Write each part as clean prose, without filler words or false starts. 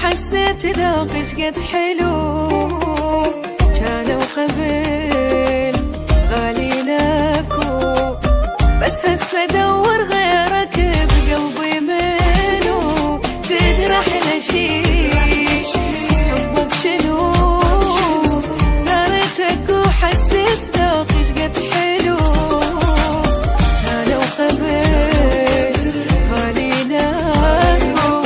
وحسيت ذوقك قد حلو، كان وقبل غالي لكو، بس هسه دور غيرك بقلبي منو، تدري احلى شي حبك شنو، نارتك وحسيت ذوقك قد حلو، كان وقبل غالي لكو،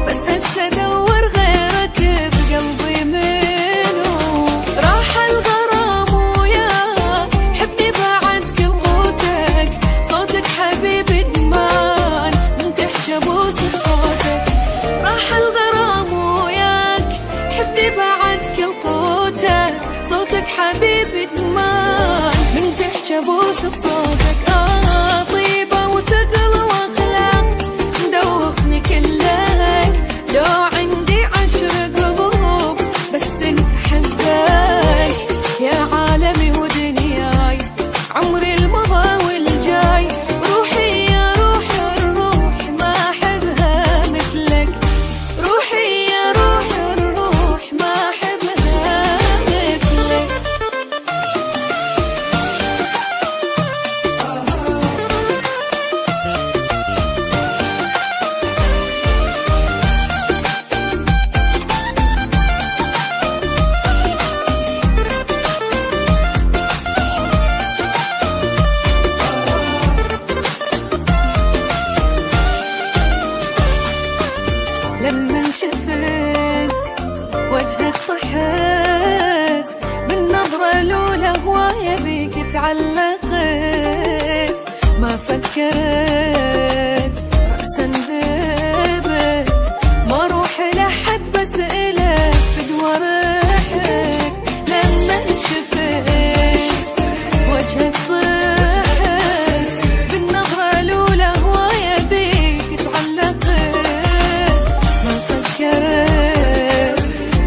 بس هسه دور غيرك بقلبي منو، راح الغرام وياك حبني بعد كل قوتك، صوتك حبيبي ادمان من تحكي ابوس بصوتك، راح الغرام وياك حبني بعد كل قوتك، صوتك حبيبي ادمان من تحكي ابوس بصوتك، طيبة وثقل واخلاق مدوخني كلك، لو عندي 10 قلوب بس انت حبك، يا عالمي ودنياي عمري المضى والجاي، روحي يا روح الروح ما احبها مثلك، روحي يا روح الروح ما احبها مثلك. لما شفت وجهك طحت بالنظرة الأولى، هواية بيك تعلقت، ما فكرت رأسا ذبت، ما روح لحد بس إلك فدوى رحت، لما شفت وجهك طحت بالنظرة الأولى، هواية بيك تعلقت،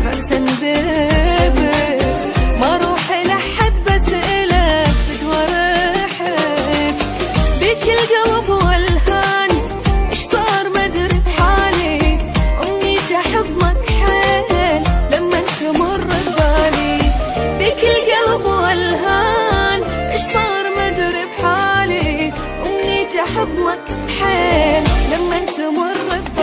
رأسا ذبت، ما روح لحد بس إلك فدوى رحت، بيك القلب والهان ايش صار ما ادري بحالي، أمنيتي حضنك حيل لما تمر ببالي، بيك القلب والهان ايش صار ما ادري بحالي، أمنيتي حضنك حيل لما تمر ببالي.